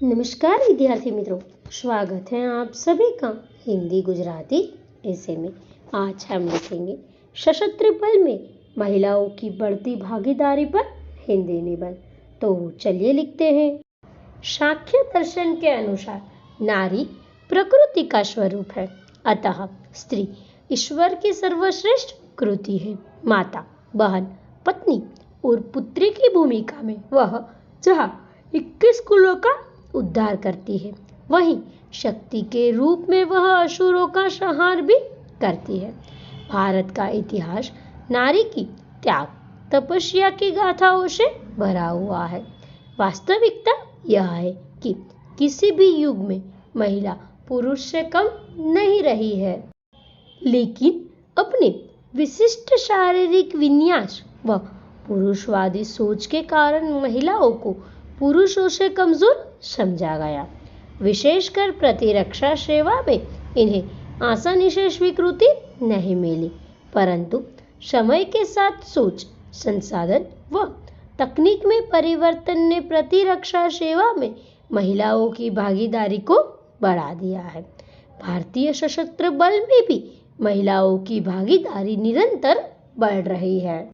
नमस्कार विद्यार्थी मित्रों, स्वागत है आप सभी का हिंदी गुजराती ऐसे में। आज हम लिखेंगे सशस्त्र बल में महिलाओं की बढ़ती भागीदारी पर हिंदी निबंध। तो चलिए लिखते हैं। सांख्य दर्शन के अनुसार नारी प्रकृति का स्वरूप है, अतः स्त्री ईश्वर की सर्वश्रेष्ठ कृति है। माता, बहन, पत्नी और पुत्री की भूमिका में वह जहाँ 21 कुलों का उद्धार करती है, वहीं शक्ति के रूप में वह असुरों का संहार भी करती है। भारत का इतिहास नारी की त्याग तपस्या की गाथाओं से भरा हुआ है। वास्तविकता यह है कि किसी भी युग में महिला पुरुष से कम नहीं रही है, लेकिन अपने विशिष्ट शारीरिक विन्यास व पुरुषवादी सोच के कारण महिलाओं को पुरुषों से कमजोर समझा गया। विशेषकर प्रतिरक्षा सेवा में इन्हें आसानी से स्वीकृति नहीं मिली, परंतु समय के साथ सोच, संसाधन व तकनीक में परिवर्तन ने प्रतिरक्षा सेवा में महिलाओं की भागीदारी को बढ़ा दिया है। भारतीय सशस्त्र बल में भी महिलाओं की भागीदारी निरंतर बढ़ रही है।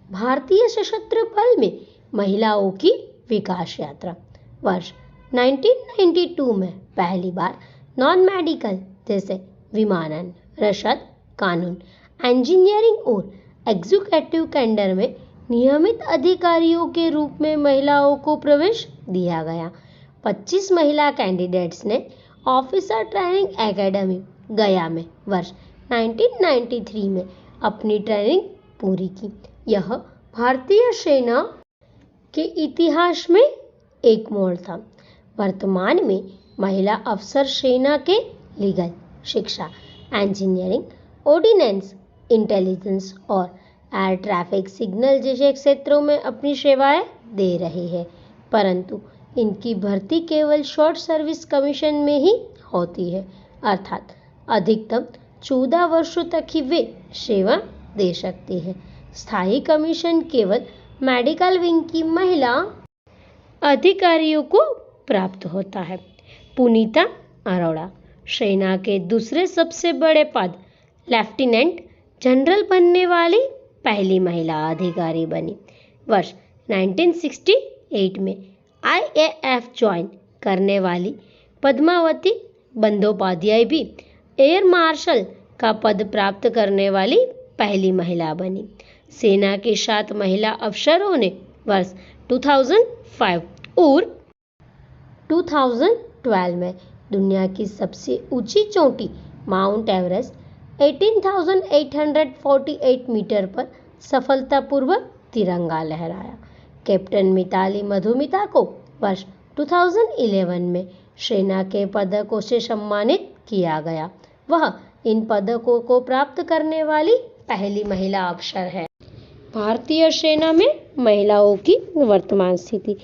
भारतीय सशस्त्र बल में महिलाओं की विकास यात्रा। वर्ष 1992 में पहली बार नॉन मेडिकल जैसे विमानन, रसद, कानून, इंजीनियरिंग और एग्जीक्यूटिव कैडर में नियमित अधिकारियों के रूप में महिलाओं को प्रवेश दिया गया। 25 महिला कैंडिडेट्स ने ऑफिसर ट्रेनिंग एकेडमी गया में वर्ष 1993 में अपनी ट्रेनिंग पूरी की। यह भारतीय सेना के इतिहास में एक मोड़ था। वर्तमान में महिला अफसर सेना के लीगल, शिक्षा, इंजीनियरिंग, ऑर्डिनेंस, इंटेलिजेंस और एयर ट्रैफिक सिग्नल जैसे क्षेत्रों में अपनी सेवाएं दे रही है, परंतु इनकी भर्ती केवल शॉर्ट सर्विस कमीशन में ही होती है, अर्थात अधिकतम 14 वर्षों तक ही वे सेवा दे सकती है। स्थायी कमीशन केवल मेडिकल विंग की महिला अधिकारियों को प्राप्त होता है। पुनीता अरोड़ा सेना के दूसरे सबसे बड़े पद लेफ्टिनेंट जनरल बनने वाली पहली महिला अधिकारी बनी। वर्ष 1968 में IAF ज्वाइन करने वाली पद्मावती बंदोपाध्याय भी एयर मार्शल का पद प्राप्त करने वाली पहली महिला बनी। सेना के 7 महिला अफसरों ने वर्ष 2005 और 2012 में दुनिया की सबसे ऊंची चोटी माउंट एवरेस्ट 18,848 मीटर पर सफलतापूर्वक तिरंगा लहराया। कैप्टन मिताली मधुमिता को वर्ष 2011 में सेना के पदकों से सम्मानित किया गया। वह इन पदकों को प्राप्त करने वाली पहली महिला अफसर है। भारतीय सेना में महिलाओं की वर्तमान स्थिति।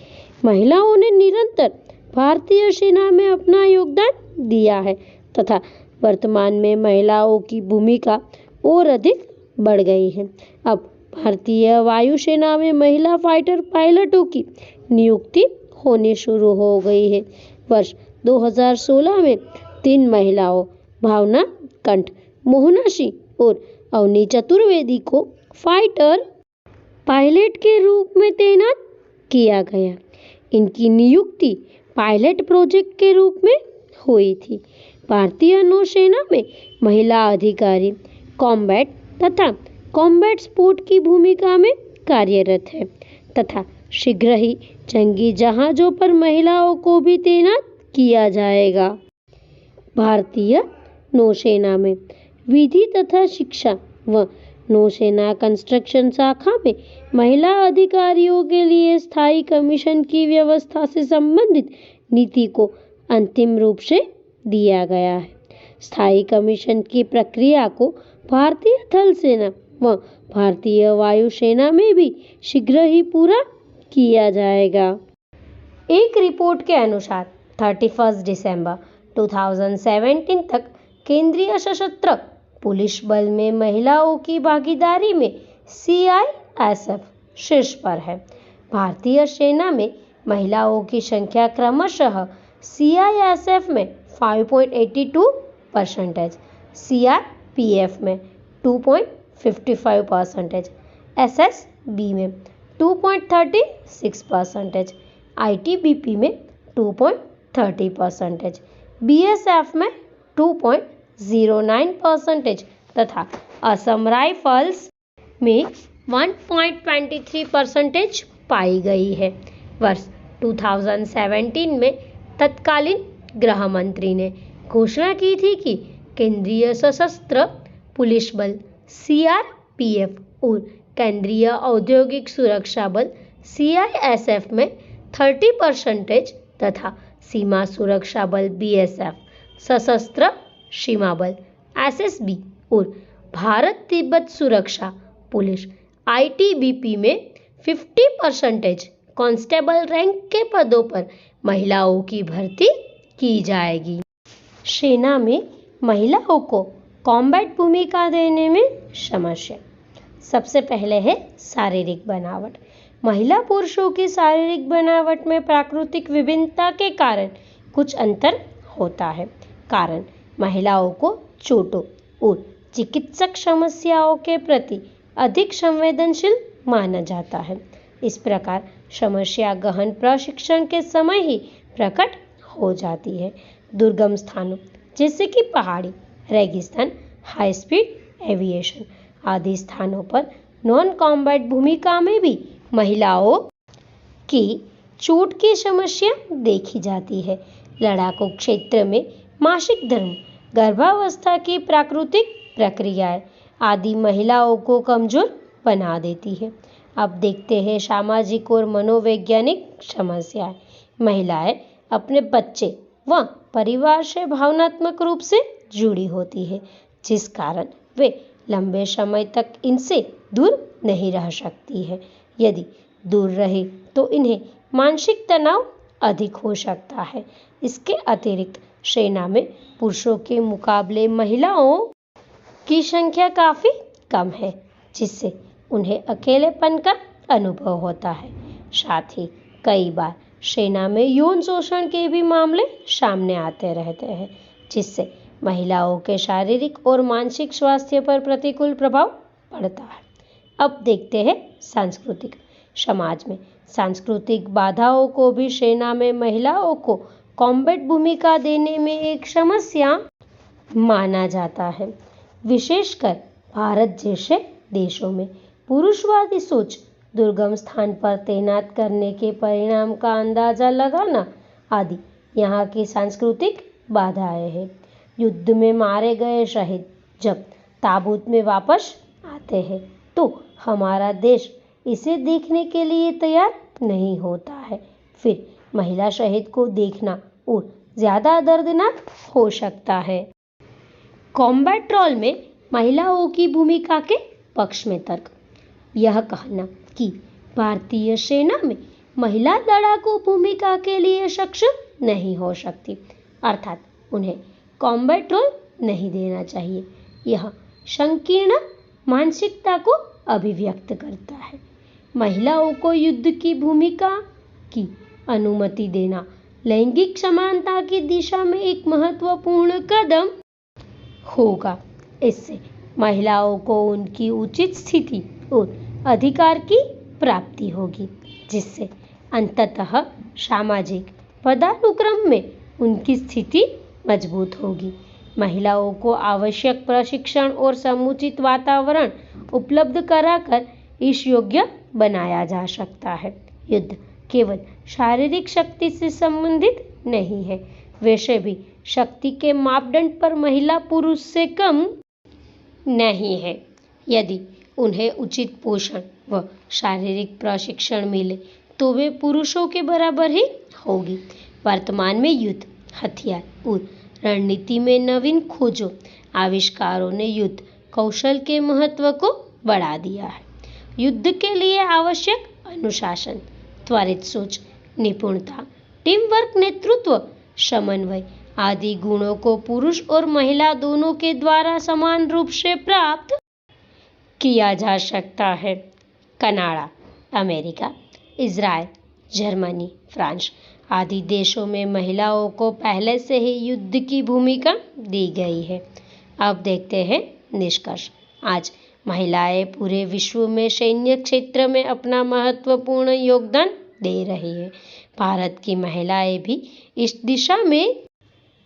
महिलाओं ने निरंतर भारतीय सेना में अपना योगदान दिया है तथा वर्तमान में महिलाओं की भूमिका और अधिक बढ़ गई है। अब भारतीय वायुसेना में महिला फाइटर पायलटों की नियुक्ति होनी शुरू हो गई है। वर्ष 2016 में 3 महिलाओं भावना कंठ, मोहना सिंह और अवनी चतुर्वेदी को फाइटर पायलट के रूप में तैनात किया गया। इनकी नियुक्ति पायलट प्रोजेक्ट के रूप में हुई थी। भारतीय नौसेना में महिला अधिकारी कॉम्बैट तथा कॉम्बैट स्पोर्ट की भूमिका में कार्यरत है तथा शीघ्र ही जंगी जहाजों पर महिलाओं को भी तैनात किया जाएगा। भारतीय नौसेना में विधि तथा शिक्षा व नौसेना कंस्ट्रक्शन शाखा में महिला अधिकारियों के लिए स्थायी कमीशन की व्यवस्था से संबंधित नीति को अंतिम रूप से दिया गया है। स्थायी कमीशन की प्रक्रिया को भारतीय थल सेना व भारतीय वायुसेना में भी शीघ्र ही पूरा किया जाएगा। एक रिपोर्ट के अनुसार 31 दिसंबर 2017 तक केंद्रीय सशस्त्र पुलिस बल में महिलाओं की भागीदारी में CISF शीर्ष पर है। भारतीय सेना में महिलाओं की संख्या क्रमशः CISF में 5.82%, CRPF में 2.55%, SSB में 2.36%, ITBP में 2.30%, BSF में 2.09% तथा असम राइफल्स में 1.23% पाई गई है। वर्ष 2017 में तत्कालीन गृह मंत्री ने घोषणा की थी कि केंद्रीय सशस्त्र पुलिस बल CRPF और केंद्रीय औद्योगिक सुरक्षा बल CISF में 30% तथा सीमा सुरक्षा बल BSF, सशस्त्र सीमा बल SSB और भारत तिब्बत सुरक्षा पुलिस ITBP में 50% कांस्टेबल रैंक के पदों पर महिलाओं की भर्ती की जाएगी। सेना में महिलाओं को कॉम्बैट भूमिका देने में समस्या। सबसे पहले है शारीरिक बनावट। महिला पुरुषों की शारीरिक बनावट में प्राकृतिक विभिन्नता के कारण कुछ अंतर होता है। कारण महिलाओं को चोटों और चिकित्सक समस्याओं के प्रति अधिक संवेदनशील माना जाता है। इस प्रकार समस्या गहन प्रशिक्षण के समय ही प्रकट हो जाती है। दुर्गम स्थानों जैसे कि पहाड़ी, रेगिस्तान, हाई स्पीड एविएशन आदि स्थानों पर नॉन कॉम्बैट भूमिका में भी महिलाओं की चोट की समस्या देखी जाती है। लड़ाकू क्षेत्र में मासिक धर्म, गर्भावस्था की प्राकृतिक प्रक्रियाएं आदि महिलाओं को कमजोर बना देती है। अब देखते हैं सामाजिक और मनोवैज्ञानिक समस्याएं। महिलाएं अपने बच्चे व परिवार से भावनात्मक रूप से जुड़ी होती है, जिस कारण वे लंबे समय तक इनसे दूर नहीं रह सकती है। यदि दूर रहे तो इन्हें मानसिक तनाव अधिक हो सकता है। इसके अतिरिक्त सेना में पुरुषों के मुकाबले महिलाओं की संख्या काफी कम है, जिससे उन्हें अकेलेपन का अनुभव होता है। साथ ही कई बार सेना में यौन शोषण के भी मामले सामने आते रहते हैं, जिससे महिलाओं के शारीरिक और मानसिक स्वास्थ्य पर प्रतिकूल प्रभाव पड़ता है। अब देखते हैं सांस्कृतिक। समाज में सांस्कृतिक बाधाओं को भी सेना में महिलाओं को कॉम्बैट भूमिका देने में एक समस्या माना जाता है। विशेषकर भारत जैसे देशों में पुरुषवादी सोच, दुर्गम स्थान पर तैनात करने के परिणाम का अंदाजा लगाना आदि यहाँ की सांस्कृतिक बाधाएं हैं। युद्ध में मारे गए शहीद जब ताबूत में वापस आते हैं तो हमारा देश इसे देखने के लिए तैयार नहीं होता है। फिर महिला शहीद को देखना और ज्यादा दर्दनाक हो सकता है। कॉम्बैट रोल में महिलाओं की भूमिका के पक्ष में तर्क। यह कहना कि भारतीय सेना में महिला लड़ाकू भूमिका के लिए सक्षम नहीं हो सकती, अर्थात उन्हें कॉम्बैट रोल नहीं देना चाहिए, यह संकीर्ण मानसिकता को अभिव्यक्त करता है। महिलाओं को युद्ध की भूमिका की अनुमति देना लैंगिक समानता की दिशा में एक महत्वपूर्ण कदम होगा। इससे महिलाओं को उनकी उचित स्थिति और अधिकार की प्राप्ति होगी, जिससे अंततः सामाजिक पदानुक्रम में उनकी स्थिति मजबूत होगी। महिलाओं को आवश्यक प्रशिक्षण और समुचित वातावरण उपलब्ध कराकर इस योग्य बनाया जा सकता है। युद्ध केवल शारीरिक शक्ति से संबंधित नहीं है, वैसे भी शक्ति के मापदंड पर महिला पुरुष से कम नहीं है। यदि उन्हें उचित पोषण व शारीरिक प्रशिक्षण मिले तो वे पुरुषों के बराबर ही होगी। वर्तमान में युद्ध हथियार और रणनीति में नवीन खोजों, आविष्कारों ने युद्ध कौशल के महत्व को बढ़ा दिया है। युद्ध के लिए आवश्यक अनुशासन, त्वरित सोच, निपुणता, टीम वर्क, नेतृत्व, समन्वय आदि गुणों को पुरुष और महिला दोनों के द्वारा समान रूप से प्राप्त किया जा सकता है। Canada, America, Israel, Germany, France आदि देशों में महिलाओं को पहले से ही युद्ध की भूमिका दी गई है। अब देखते हैं निष्कर्ष। आज महिलाएं पूरे विश्व में सैन्य क्षेत्र में अपना महत्वपूर्ण योगदान दे रही है। भारत की महिलाएं भी इस दिशा में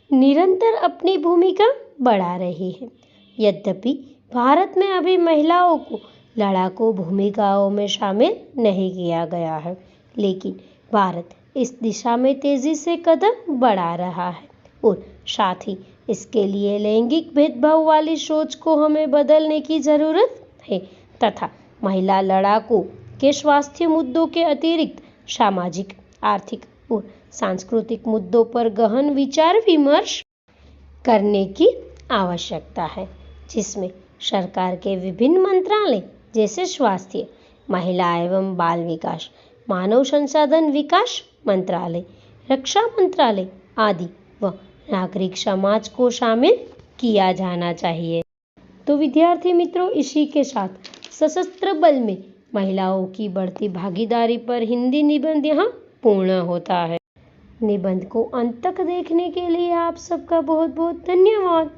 निरंतर अपनी भूमिका बढ़ा रही है। यद्यपि भारत में अभी महिलाओं को लड़ाकू भूमिकाओं में शामिल नहीं किया गया है, लेकिन भारत इस दिशा में तेजी से कदम बढ़ा रहा है और साथ ही इसके लिए लैंगिक भेदभाव वाली सोच को हमें बदलने की जरूरत है तथा महिला लड़ाकू के स्वास्थ्य मुद्दों के अतिरिक्त सामाजिक, आर्थिक और सांस्कृतिक मुद्दों पर गहन विचार विमर्श करने की आवश्यकता है, जिसमें सरकार के विभिन्न मंत्रालय जैसे स्वास्थ्य, महिला एवं बाल विकास, मानव संसाधन विकास मंत्रालय, रक्षा मंत्रालय आदि व नागरिक समाज को शामिल किया जाना चाहिए। तो विद्यार्थी मित्रों, इसी के साथ सशस्त्र बल में महिलाओं की बढ़ती भागीदारी पर हिंदी निबंध यहाँ पूर्ण होता है। निबंध को अंत तक देखने के लिए आप सबका बहुत बहुत धन्यवाद।